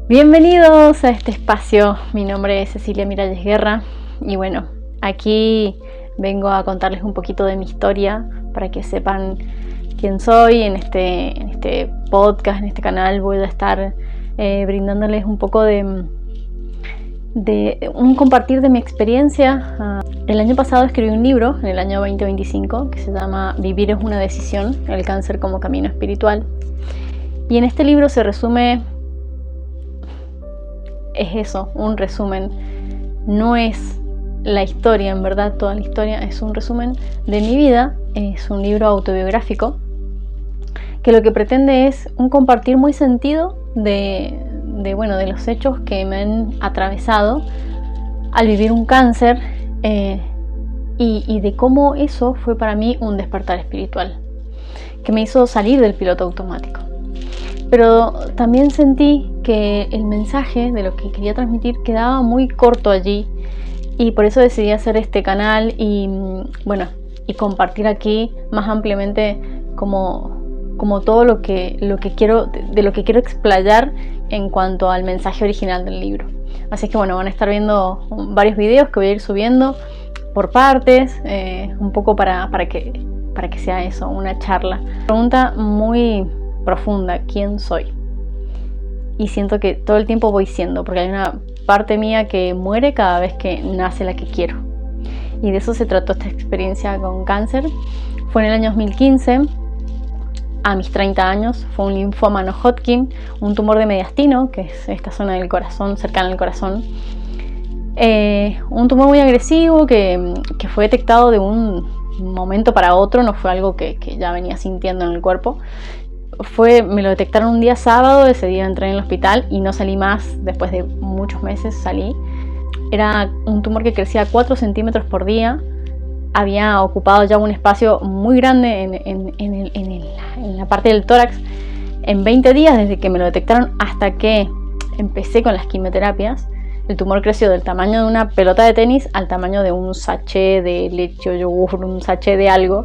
Bienvenidos a este espacio, mi nombre es Cecilia Miralles Guerra y bueno, aquí vengo a contarles un poquito de mi historia para que sepan quién soy. En este podcast, en este canal voy a estar brindándoles un poco de un compartir de mi experiencia. El año pasado escribí un libro, en el año 2025, que se llama Vivir es una decisión, el cáncer como camino espiritual, y en este libro se resume. Es eso, un resumen. No es la historia, en verdad, toda la historia es un resumen de mi vida. Es un libro autobiográfico que lo que pretende es un compartir muy sentido de los hechos que me han atravesado al vivir un cáncer y de cómo eso fue para mí un despertar espiritual que me hizo salir del piloto automático. Pero también sentí que el mensaje de lo que quería transmitir quedaba muy corto allí, y por eso decidí hacer este canal y compartir aquí más ampliamente como todo lo que quiero, de lo que quiero explayar en cuanto al mensaje original del libro. Así que bueno, van a estar viendo varios videos que voy a ir subiendo por partes, un poco para que sea eso, una charla. Pregunta muy profunda: ¿quién soy? Y siento que todo el tiempo voy siendo, porque hay una parte mía que muere cada vez que nace la que quiero, y de eso se trató esta experiencia con cáncer. Fue en el año 2015, a mis 30 años. Fue un linfoma no Hodgkin, un tumor de mediastino, que es esta zona del corazón, cercana al corazón. Un tumor muy agresivo que fue detectado de un momento para otro, no fue algo que ya venía sintiendo en el cuerpo. Me lo detectaron un día sábado, ese día entré en el hospital y no salí más. Después de muchos meses salí. Era un tumor que crecía 4 centímetros por día. Había ocupado ya un espacio muy grande en la parte del tórax. En 20 días, desde que me lo detectaron hasta que empecé con las quimioterapias, el tumor creció del tamaño de una pelota de tenis al tamaño de un sachet de leche o yogur, un sachet de algo.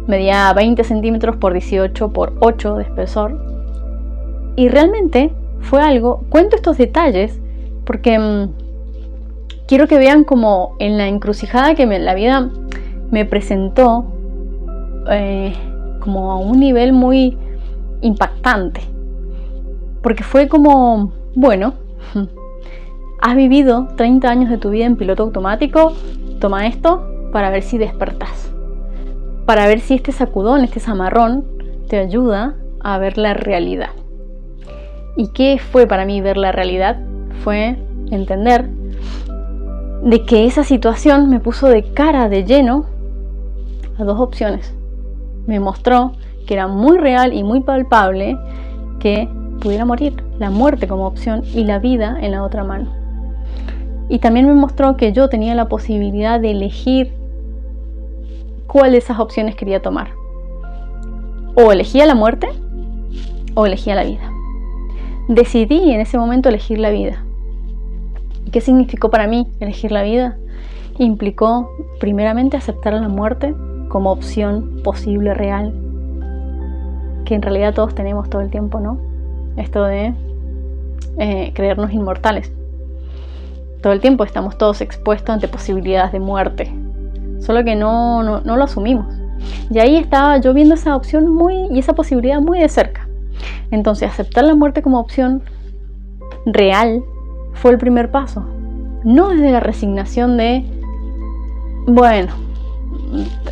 Medía 20 centímetros por 18 por 8 de espesor. Y realmente fue algo. Cuento estos detalles porque quiero que vean como en la encrucijada que la vida me presentó, como a un nivel muy impactante. Porque fue como, bueno, has vivido 30 años de tu vida en piloto automático, toma esto para ver si despertás. Para ver si este sacudón, este zamarrón, te ayuda a ver la realidad. ¿Y qué fue para mí ver la realidad? Fue entender de que esa situación me puso de cara, de lleno, a dos opciones. Me mostró que era muy real y muy palpable que pudiera morir, la muerte como opción y la vida en la otra mano. Y también me mostró que yo tenía la posibilidad de elegir cuál de esas opciones quería tomar. O elegía la muerte o elegía la vida. Decidí en ese momento elegir la vida. ¿Y qué significó para mí elegir la vida? Implicó primeramente aceptar la muerte como opción posible, real, que en realidad todos tenemos todo el tiempo, ¿no? Esto de creernos inmortales. Todo el tiempo estamos todos expuestos ante posibilidades de muerte, solo que no lo asumimos. Y ahí estaba yo viendo esa opción y esa posibilidad muy de cerca. Entonces, aceptar la muerte como opción real fue el primer paso. No desde la resignación de, bueno,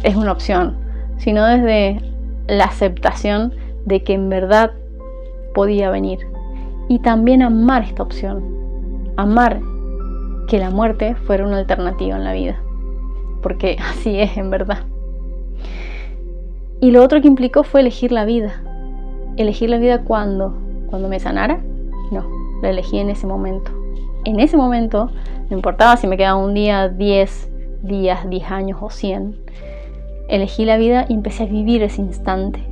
es una opción, sino desde la aceptación de que en verdad podía venir. Y también amar esta opción. Amar que la muerte fuera una alternativa en la vida. Porque así es en verdad. Y lo otro que implicó fue elegir la vida. ¿Elegir la vida cuando me sanara? No, la elegí en ese momento. En ese momento, no importaba si me quedaba un día, 10 días, 10 años o 100. Elegí la vida y empecé a vivir ese instante.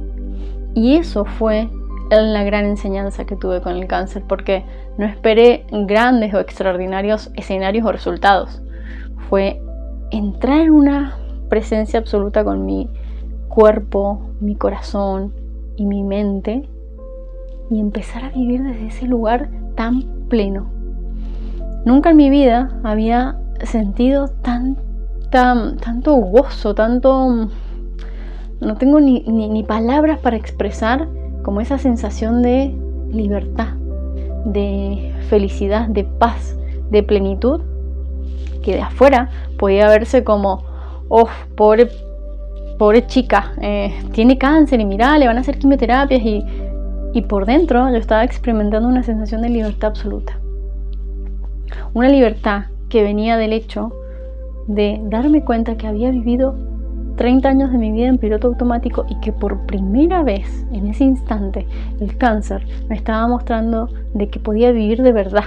Y eso fue la gran enseñanza que tuve con el cáncer, porque no esperé grandes o extraordinarios escenarios o resultados. Fue entrar en una presencia absoluta con mi cuerpo, mi corazón y mi mente, y empezar a vivir desde ese lugar tan pleno. Nunca en mi vida había sentido tanto gozo, no tengo ni palabras para expresar como esa sensación de libertad, de felicidad, de paz, de plenitud, que de afuera podía verse como, oh, pobre chica, tiene cáncer y mirá, le van a hacer quimioterapias, y por dentro yo estaba experimentando una sensación de libertad absoluta. Una libertad que venía del hecho de darme cuenta que había vivido 30 años de mi vida en piloto automático y que por primera vez en ese instante el cáncer me estaba mostrando de que podía vivir de verdad.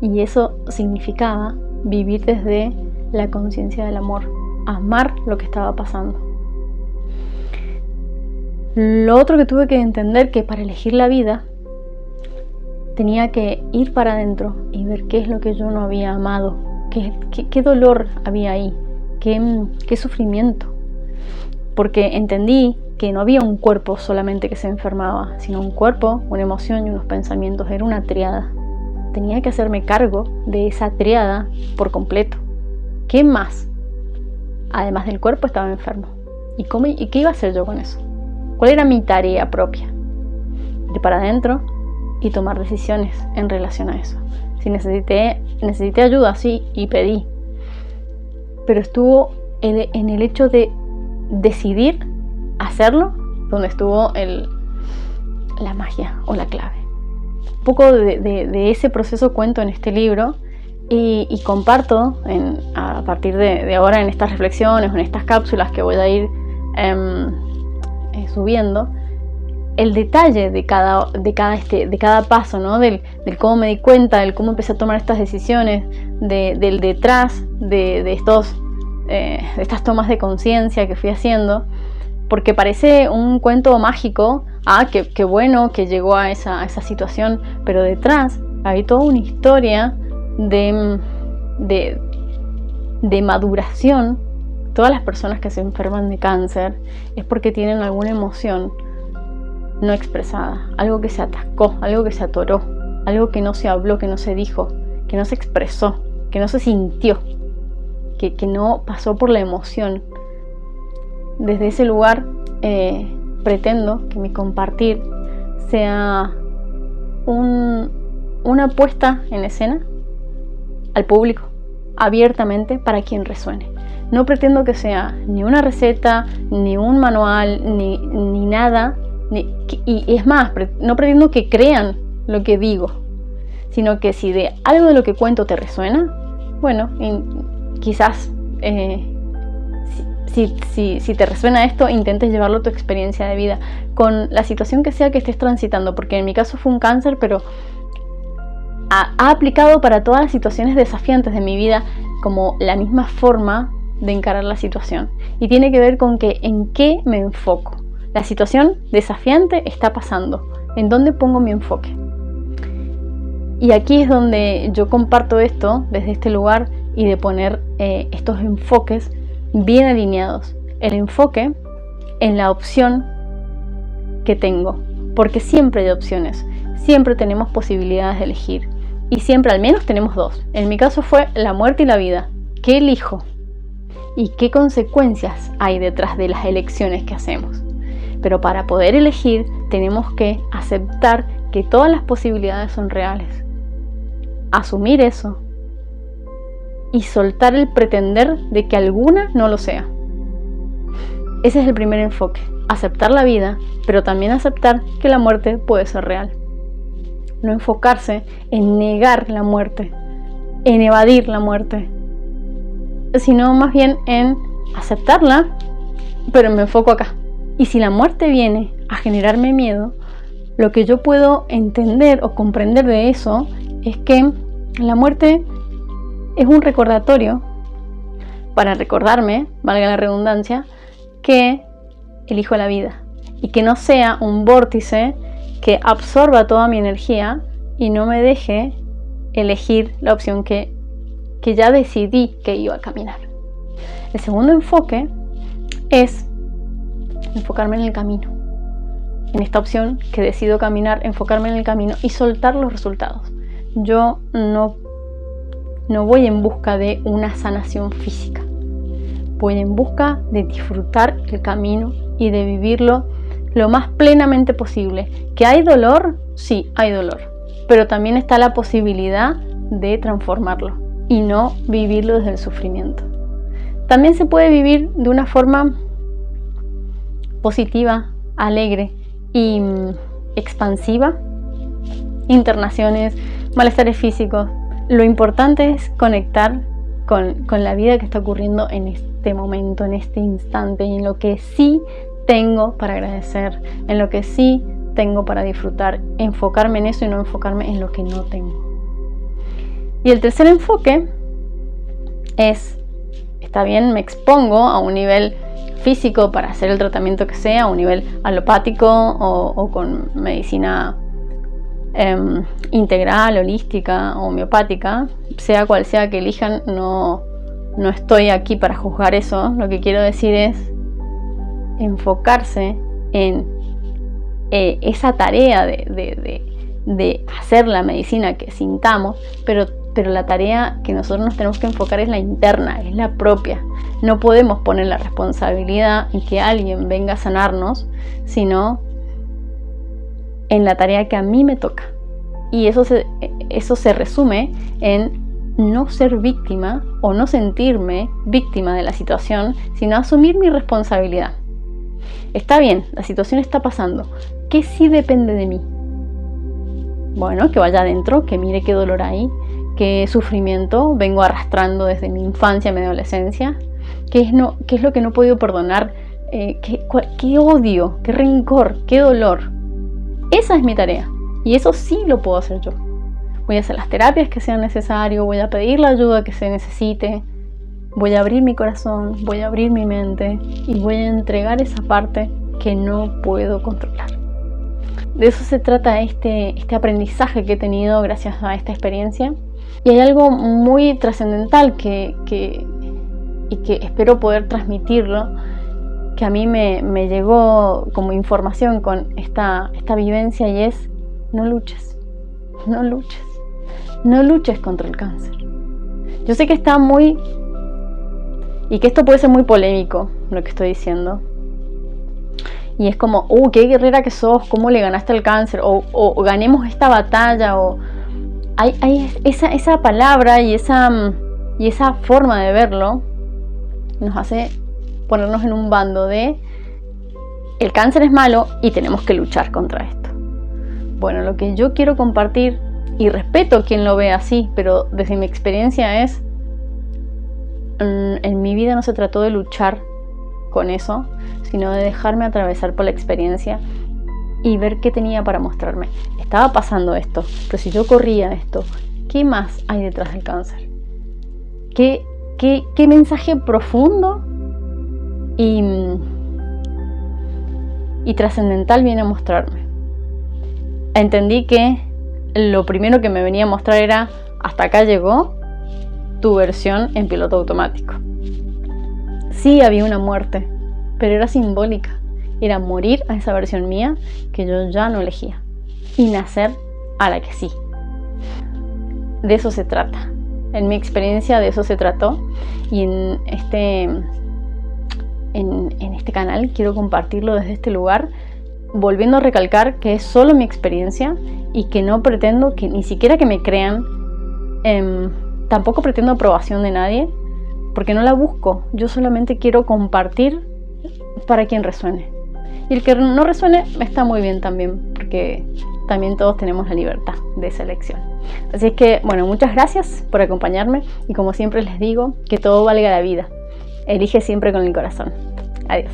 Y eso significaba vivir desde la conciencia del amor, amar lo que estaba pasando. Lo otro que tuve que entender, que para elegir la vida tenía que ir para adentro y ver qué es lo que yo no había amado, qué dolor había ahí, qué sufrimiento. Porque entendí que no había un cuerpo solamente que se enfermaba, sino un cuerpo, una emoción y unos pensamientos. Era una tríada. Tenía que hacerme cargo de esa tríada por completo. ¿Qué más? Además del cuerpo, estaba enfermo. ¿Y qué iba a hacer yo con eso? ¿Cuál era mi tarea propia? Ir para adentro y tomar decisiones en relación a eso. Si necesité ayuda, sí, y pedí. Pero estuvo en el hecho de decidir hacerlo donde estuvo la magia o la clave. Un poco de ese proceso cuento en este libro y comparto a partir de ahora en estas reflexiones o en estas cápsulas que voy a ir subiendo el detalle de cada paso, ¿no? Del cómo me di cuenta, del cómo empecé a tomar estas decisiones, del detrás de estas tomas de conciencia que fui haciendo, porque parece un cuento mágico. Qué bueno que llegó a esa situación, pero detrás hay toda una historia de maduración. Todas las personas que se enferman de cáncer es porque tienen alguna emoción no expresada, algo que se atascó, algo que se atoró, algo que no se habló, que no se dijo, que no se expresó, que no se sintió, que no pasó por la emoción. Desde ese lugar pretendo que mi compartir sea una puesta en escena al público, abiertamente, para quien resuene. No pretendo que sea ni una receta, ni un manual, ni nada. Y es más, no pretendo que crean lo que digo, sino que si de algo de lo que cuento te resuena, bueno, quizás si te resuena esto, intentes llevarlo a tu experiencia de vida, con la situación que sea que estés transitando, porque en mi caso fue un cáncer, pero ha aplicado para todas las situaciones desafiantes de mi vida como la misma forma de encarar la situación. Y tiene que ver con en qué me enfoco. La situación desafiante está pasando. ¿En dónde pongo mi enfoque? Y aquí es donde yo comparto esto desde este lugar y de poner estos enfoques bien alineados. El enfoque en la opción que tengo. Porque siempre hay opciones. Siempre tenemos posibilidades de elegir. Y siempre al menos tenemos dos. En mi caso fue la muerte y la vida. ¿Qué elijo? ¿Y qué consecuencias hay detrás de las elecciones que hacemos? Pero para poder elegir tenemos que aceptar que todas las posibilidades son reales. Asumir eso y soltar el pretender de que alguna no lo sea. Ese es el primer enfoque. Aceptar la vida, pero también aceptar que la muerte puede ser real. No enfocarse en negar la muerte, en evadir la muerte, sino más bien en aceptarla, pero me enfoco acá. Y si la muerte viene a generarme miedo, lo que yo puedo entender o comprender de eso es que la muerte es un recordatorio para recordarme, valga la redundancia, que elijo la vida y que no sea un vórtice que absorba toda mi energía y no me deje elegir la opción que ya decidí que iba a caminar. El segundo enfoque es enfocarme en el camino. en esta opción que decido caminar, enfocarme en el camino y soltar los resultados. Yo no voy en busca de una sanación física. Voy en busca de disfrutar el camino y de vivirlo lo más plenamente posible. ¿Que hay dolor? Sí, hay dolor. Pero también está la posibilidad de transformarlo y no vivirlo desde el sufrimiento. También se puede vivir de una forma positiva, alegre y expansiva. Internaciones, malestares físicos. Lo importante es conectar con la vida que está ocurriendo en este momento, en este instante, y en lo que sí tengo para agradecer, en lo que sí tengo para disfrutar, enfocarme en eso y no enfocarme en lo que no tengo. Y el tercer enfoque es, está bien, me expongo a un nivel físico para hacer el tratamiento que sea, a un nivel alopático o con medicina integral, holística, homeopática, sea cual sea que elijan, no estoy aquí para juzgar eso. Lo que quiero decir es enfocarse en esa tarea de hacer la medicina que sintamos, pero la tarea que nosotros nos tenemos que enfocar es la interna, es la propia. No podemos poner la responsabilidad en que alguien venga a sanarnos, sino en la tarea que a mí me toca. Y eso se resume en no ser víctima o no sentirme víctima de la situación, sino asumir mi responsabilidad. Está bien, la situación está pasando. ¿Qué sí depende de mí? Bueno, que vaya adentro, que mire qué dolor hay, qué sufrimiento vengo arrastrando desde mi infancia, mi adolescencia, qué es lo que no he podido perdonar, qué odio, qué rencor, qué dolor. Esa es mi tarea y eso sí lo puedo hacer yo. Voy a hacer las terapias que sean necesarias, voy a pedir la ayuda que se necesite, voy a abrir mi corazón, voy a abrir mi mente y voy a entregar esa parte que no puedo controlar. De eso se trata este aprendizaje que he tenido gracias a esta experiencia. Y hay algo muy trascendental que espero poder transmitirlo, que a mí me llegó como información con esta vivencia, y es: no luches contra el cáncer. Yo sé que está muy, y que esto puede ser muy polémico lo que estoy diciendo, y es como, qué guerrera que sos, cómo le ganaste al cáncer, o ganemos esta batalla, o hay esa palabra y esa forma de verlo nos hace ponernos en un bando de el cáncer es malo y tenemos que luchar contra esto. Bueno, lo que yo quiero compartir, y respeto a quien lo ve así, pero desde mi experiencia es, en mi vida no se trató de luchar con eso, sino de dejarme atravesar por la experiencia y ver qué tenía para mostrarme. Estaba pasando esto, pero si yo corría esto, ¿qué más hay detrás del cáncer? ¿Qué mensaje profundo y trascendental viene a mostrarme? Entendí que lo primero que me venía a mostrar era: hasta acá llegó tu versión en piloto automático. Sí, había una muerte, pero era simbólica. Era morir a esa versión mía que yo ya no elegía y nacer a la que sí. De eso se trata. En mi experiencia de eso se trató, y en este canal quiero compartirlo desde este lugar, volviendo a recalcar que es solo mi experiencia y que no pretendo que ni siquiera que me crean, tampoco pretendo aprobación de nadie, porque no la busco. Yo solamente quiero compartir para quien resuene. Y el que no resuene está muy bien también, porque también todos tenemos la libertad de esa elección. Así es que, bueno, muchas gracias por acompañarme, y como siempre les digo, que todo valga la vida. Elige siempre con el corazón. Adiós.